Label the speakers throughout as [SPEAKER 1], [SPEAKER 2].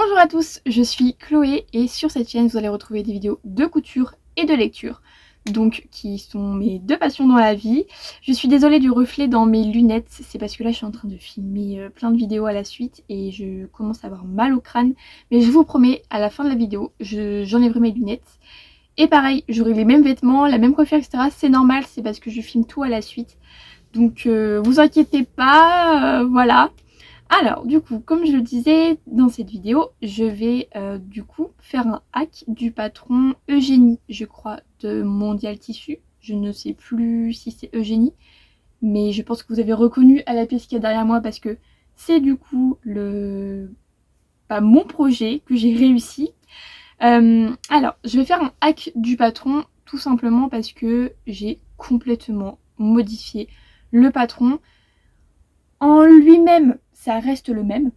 [SPEAKER 1] Bonjour à tous, je suis Chloé et sur cette chaîne vous allez retrouver des vidéos de couture et de lecture, donc qui sont mes deux passions dans la vie. Je suis désolée du reflet dans mes lunettes, c'est parce que là je suis en train de filmer plein de vidéos à la suite et je commence à avoir mal au crâne, mais je vous promets, à la fin de la vidéo, j'enlèverai mes lunettes. Et pareil, j'aurai les mêmes vêtements, la même coiffure, etc. C'est normal, c'est parce que je filme tout à la suite. Donc vous inquiétez pas, voilà. Alors du coup, comme je le disais dans cette vidéo, je vais du coup faire un hack du patron Eugénie, je crois, de Mondial Tissu. Je ne sais plus si c'est Eugénie, mais je pense que vous avez reconnu à la pièce qu'il y a derrière moi parce que c'est du coup mon projet que j'ai réussi. Alors, je vais faire un hack du patron tout simplement parce que j'ai complètement modifié le patron. En lui-même, ça reste le même,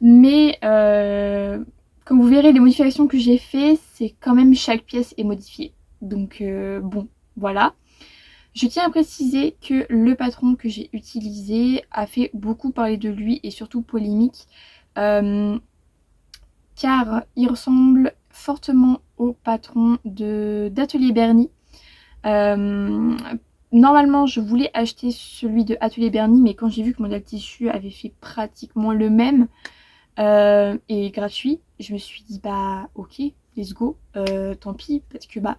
[SPEAKER 1] mais comme vous verrez, les modifications que j'ai fait, c'est quand même chaque pièce est modifiée. Donc bon, voilà. Je tiens à préciser que le patron que j'ai utilisé a fait beaucoup parler de lui et surtout polémique, car il ressemble fortement au patron d'Atelier Bernie. Normalement je voulais acheter celui de Atelier Bernie, mais quand j'ai vu que Mondial Tissu avait fait pratiquement le même et gratuit, je me suis dit bah ok, let's go, tant pis, parce que bah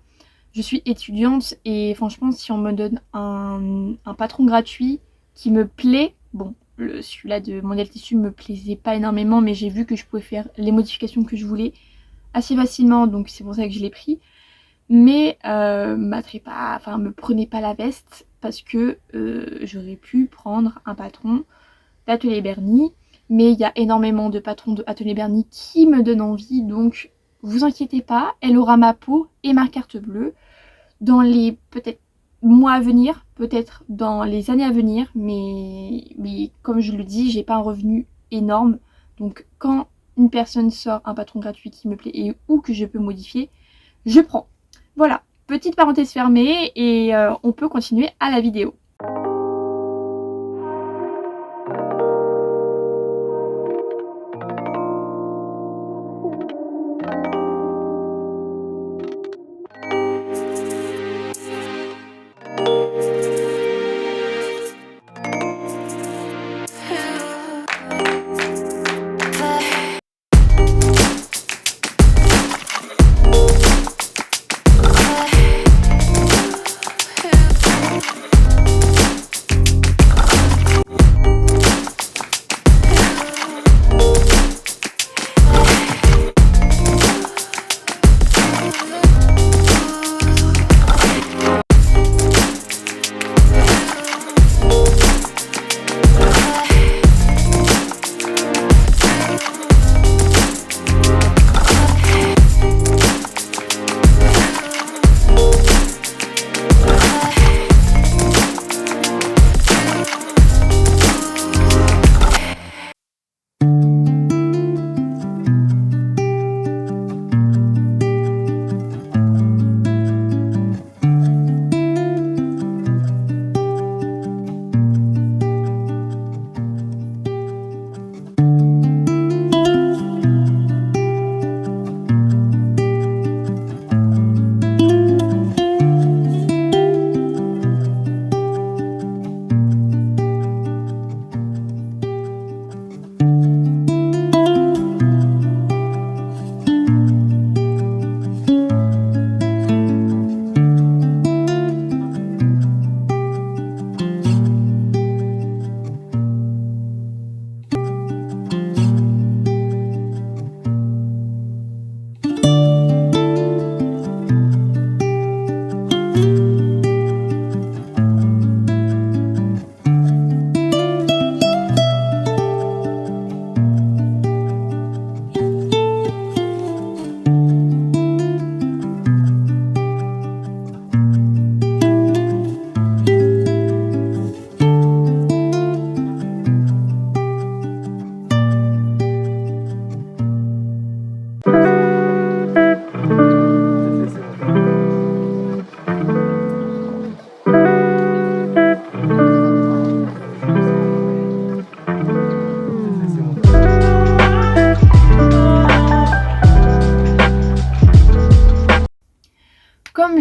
[SPEAKER 1] je suis étudiante et franchement si on me donne un patron gratuit qui me plaît, bon celui-là de Mondial Tissu me plaisait pas énormément, mais j'ai vu que je pouvais faire les modifications que je voulais assez facilement, donc c'est pour ça que je l'ai pris. Mais me prenez pas la veste parce que j'aurais pu prendre un patron d'Atelier Bernie, mais il y a énormément de patrons d'Atelier Bernie qui me donnent envie, donc vous inquiétez pas, elle aura ma peau et ma carte bleue dans les peut-être mois à venir, peut-être dans les années à venir, mais comme je le dis, j'ai pas un revenu énorme, donc quand une personne sort un patron gratuit qui me plaît et ou que je peux modifier, je prends. Voilà, petite parenthèse fermée et on peut continuer à la vidéo.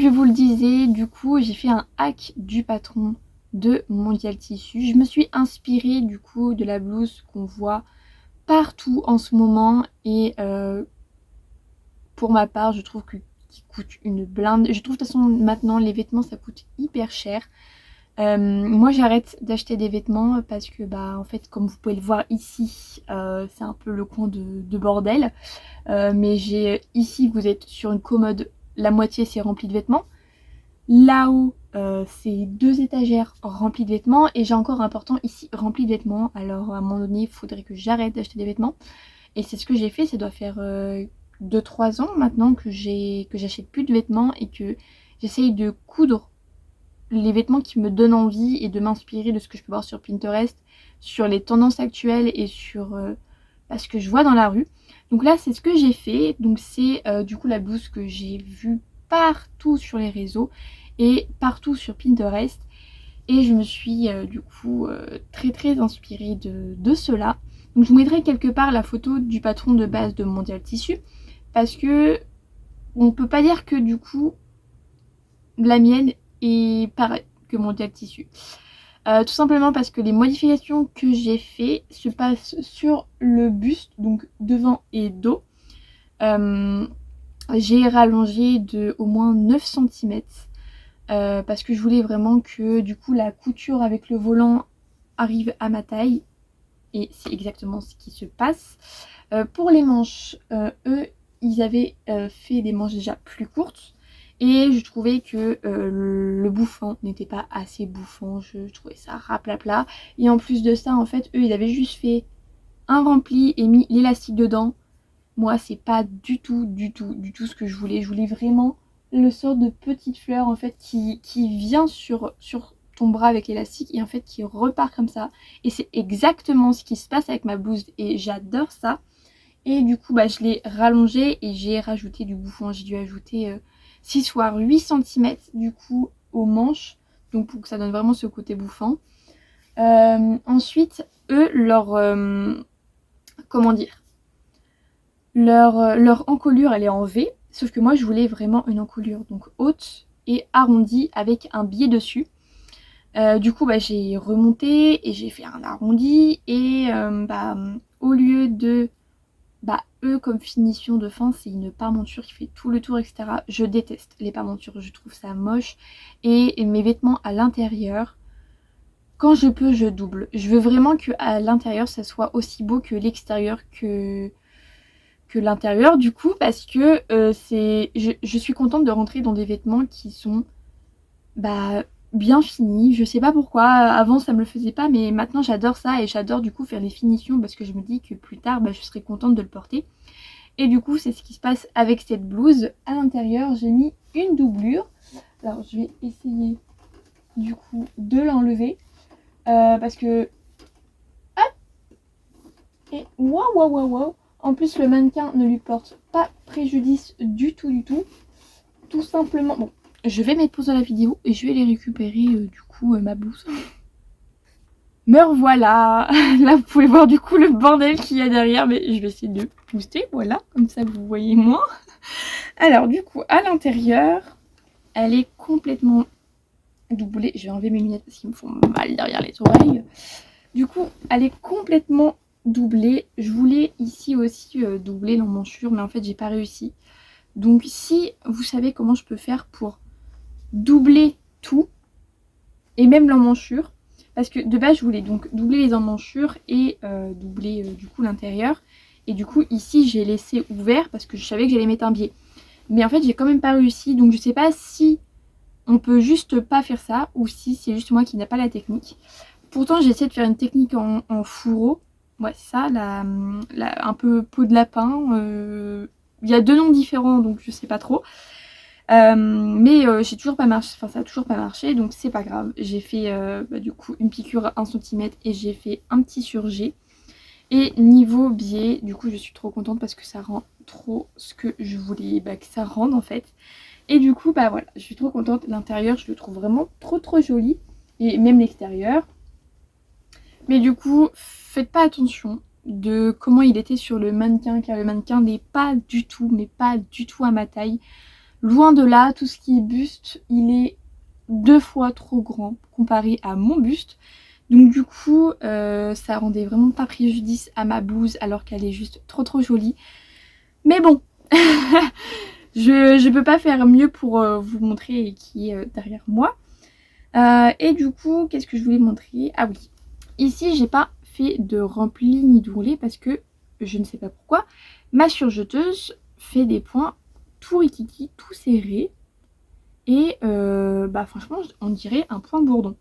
[SPEAKER 1] je vous le disais, du coup j'ai fait un hack du patron de Mondial Tissu. Je me suis inspirée du coup de la blouse qu'on voit partout en ce moment et pour ma part je trouve qu'il coûte une blinde. Je trouve de toute façon maintenant les vêtements ça coûte hyper cher. Moi j'arrête d'acheter des vêtements parce que en fait comme vous pouvez le voir ici c'est un peu le coin de bordel. Mais j'ai ici vous êtes sur une commode, la moitié c'est rempli de vêtements. Là-haut c'est 2 étagères remplies de vêtements et j'ai encore un portant ici rempli de vêtements. Alors à un moment donné il faudrait que j'arrête d'acheter des vêtements et c'est ce que j'ai fait. Ça doit faire 2-3 ans maintenant que j'achète plus de vêtements et que j'essaye de coudre les vêtements qui me donnent envie et de m'inspirer de ce que je peux voir sur Pinterest, sur les tendances actuelles et sur ce que je vois dans la rue. Donc là c'est ce que j'ai fait. Donc c'est du coup la blouse que j'ai vue partout sur les réseaux et partout sur Pinterest et je me suis du coup très inspirée de cela. Donc je vous mettrai quelque part la photo du patron de base de Mondial Tissu parce que on peut pas dire que du coup la mienne est pareil que Mondial Tissu. Tout simplement parce que les modifications que j'ai fait se passent sur le buste, donc devant et dos. J'ai rallongé de au moins 9 cm parce que je voulais vraiment que du coup la couture avec le volant arrive à ma taille et c'est exactement ce qui se passe. Pour les manches, eux ils avaient fait des manches déjà plus courtes et je trouvais que le bouffant n'était pas assez bouffant, je trouvais ça raplapla et en plus de ça en fait eux ils avaient juste fait un rempli et mis l'élastique dedans. Moi c'est pas du tout ce que je voulais vraiment le sort de petite fleur en fait qui vient sur ton bras avec l'élastique et en fait qui repart comme ça et c'est exactement ce qui se passe avec ma blouse et j'adore ça. Et du coup je l'ai rallongé et j'ai rajouté du bouffon, j'ai dû ajouter 6 voire 8 cm du coup aux manches, donc pour que ça donne vraiment ce côté bouffant. Ensuite eux comment dire, leur encolure elle est en V, sauf que moi je voulais vraiment une encolure donc haute et arrondie avec un biais dessus. Du coup j'ai remonté et j'ai fait un arrondi et au lieu de eux comme finition de fin c'est une parmenture qui fait tout le tour etc. Je déteste les parmentures, je trouve ça moche et mes vêtements à l'intérieur quand je peux je double. Je veux vraiment que à l'intérieur ça soit aussi beau que l'extérieur que l'intérieur du coup parce que je suis contente de rentrer dans des vêtements qui sont bien finis. Je sais pas pourquoi, avant ça me le faisait pas mais maintenant j'adore ça et j'adore du coup faire les finitions parce que je me dis que plus tard je serai contente de le porter. Et du coup c'est ce qui se passe avec cette blouse. À l'intérieur j'ai mis une doublure. Alors je vais essayer du coup de l'enlever parce que hop, et waouh. En plus le mannequin ne lui porte pas préjudice du tout. Tout simplement, bon, je vais mettre pause à la vidéo et je vais aller récupérer du coup ma blouse. Me revoilà. Là vous pouvez voir du coup le bordel qu'il y a derrière, mais je vais essayer de booster, voilà, comme ça vous voyez moins. Alors du coup à l'intérieur, elle est complètement doublée. Je vais enlever mes lunettes parce qu'ils me font mal derrière les oreilles. Du coup elle est complètement doublée. Je voulais ici aussi doubler l'emmanchure mais en fait j'ai pas réussi. Donc si vous savez comment je peux faire pour doubler tout et même l'emmanchure, parce que de base je voulais donc doubler les emmanchures et doubler du coup l'intérieur et du coup ici j'ai laissé ouvert parce que je savais que j'allais mettre un biais mais en fait j'ai quand même pas réussi donc je sais pas si on peut juste pas faire ça ou si c'est juste moi qui n'a pas la technique. Pourtant j'ai essayé de faire une technique en fourreau, ouais c'est ça, un peu peau de lapin, il y a 2 noms différents donc je sais pas trop. Mais j'ai toujours pas marché, enfin ça a toujours pas marché donc c'est pas grave. J'ai fait du coup une piqûre à 1 cm et j'ai fait un petit surjet. Et niveau biais, du coup je suis trop contente parce que ça rend trop ce que je voulais que ça rende en fait. Et du coup voilà, je suis trop contente. L'intérieur je le trouve vraiment trop joli et même l'extérieur. Mais du coup faites pas attention de comment il était sur le mannequin car le mannequin n'est pas du tout, mais pas du tout à ma taille. Loin de là, tout ce qui est buste, il est 2 fois trop grand comparé à mon buste. Donc du coup, ça rendait vraiment pas préjudice à ma blouse alors qu'elle est juste trop jolie. Mais bon, je peux pas faire mieux pour vous montrer qui est derrière moi. Et du coup, qu'est-ce que je voulais montrer? Ah oui, ici j'ai pas fait de rempli ni de roulé parce que je ne sais pas pourquoi. Ma surjeteuse fait des points tout rikiki, tout serrés. Et bah franchement, on dirait un point bourdon.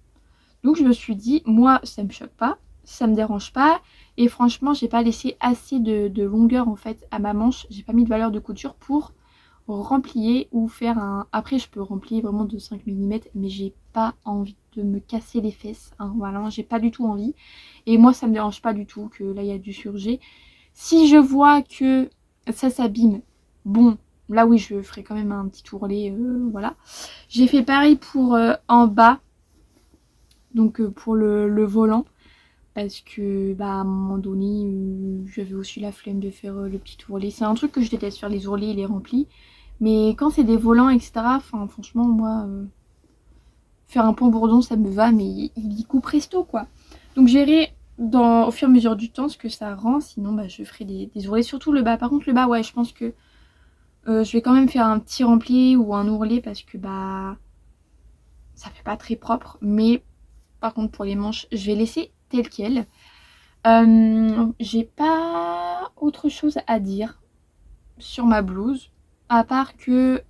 [SPEAKER 1] Donc je me suis dit, moi ça me choque pas, ça me dérange pas. Et franchement, j'ai pas laissé assez de longueur en fait à ma manche. J'ai pas mis de valeur de couture pour remplier ou faire un... Après je peux remplier vraiment de 5 mm, mais j'ai pas envie de me casser les fesses. Hein, voilà, j'ai pas du tout envie. Et moi ça me dérange pas du tout que là il y a du surjet. Si je vois que ça s'abîme, bon, là oui je ferai quand même un petit ourlet, voilà. J'ai fait pareil pour en bas, donc pour le volant, parce que bah à un moment donné j'avais aussi la flemme de faire le petit ourlet. C'est un truc que je déteste faire, les ourlets et les remplis, mais quand c'est des volants etc, enfin franchement moi faire un pont bourdon ça me va, mais il y coupe presto quoi. Donc j'irai au fur et à mesure du temps ce que ça rend, sinon bah je ferai des ourlets, surtout le bas. Par contre le bas ouais je pense que je vais quand même faire un petit rempli ou un ourlet parce que bah ça fait pas très propre, mais par contre pour les manches je vais laisser tel quel. J'ai pas autre chose à dire sur ma blouse, à part que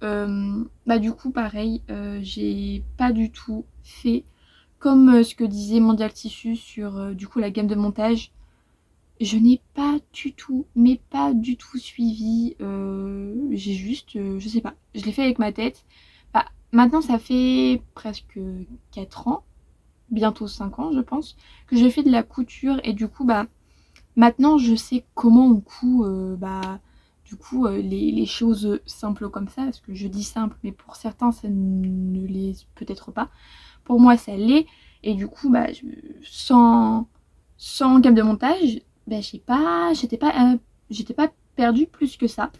[SPEAKER 1] bah du coup pareil, j'ai pas du tout fait comme ce que disait Mondial Tissu sur du coup la gamme de montage. Je n'ai pas du tout, mais pas du tout suivi. J'ai juste, je sais pas, je l'ai fait avec ma tête. Bah, maintenant ça fait presque 4 ans, bientôt 5 ans je pense, que j'ai fait de la couture et du coup bah maintenant je sais comment on coud bah du coup les choses simples comme ça, parce que je dis simple mais pour certains ça ne l'est peut-être pas. Pour moi ça l'est, et du coup bah sans gamme de montage, bah j'étais pas perdue plus que ça.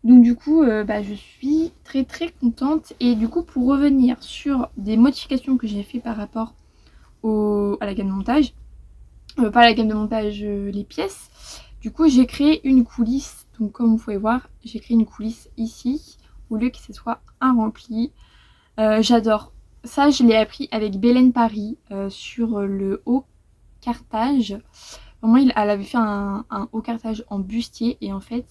[SPEAKER 1] Donc du coup bah, je suis très contente. Et du coup pour revenir sur des modifications que j'ai fait par rapport à la gamme de montage, pas la gamme de montage, les pièces. Du coup j'ai créé une coulisse, donc comme vous pouvez voir j'ai créé une coulisse ici au lieu que ce soit un rempli. J'adore ça, je l'ai appris avec Bélène Paris sur le haut cartage. Vraiment elle avait fait un haut cartage en bustier, et en fait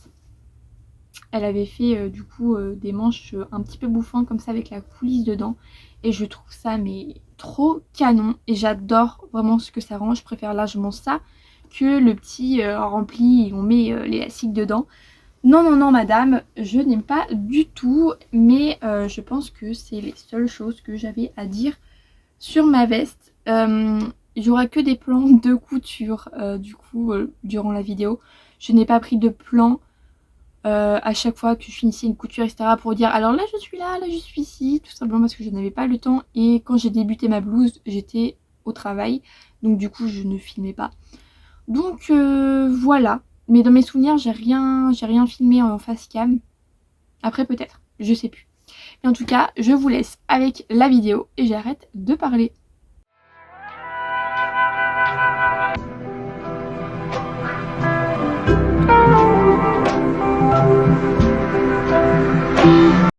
[SPEAKER 1] elle avait fait du coup des manches un petit peu bouffantes comme ça avec la coulisse dedans, et je trouve ça mais trop canon et j'adore vraiment ce que ça rend. Je préfère largement ça que le petit rempli et on met l'élastique dedans. Non madame, je n'aime pas du tout, mais je pense que c'est les seules choses que j'avais à dire sur ma veste. Il n'y aura que des plans de couture du coup durant la vidéo. Je n'ai pas pris de plan à chaque fois que je finissais une couture etc pour dire alors là je suis là je suis ici, tout simplement parce que je n'avais pas le temps, et quand j'ai débuté ma blouse j'étais au travail, donc du coup je ne filmais pas. Donc voilà, mais dans mes souvenirs j'ai rien filmé en face cam. Après peut-être, je sais plus. Mais en tout cas je vous laisse avec la vidéo et j'arrête de parler.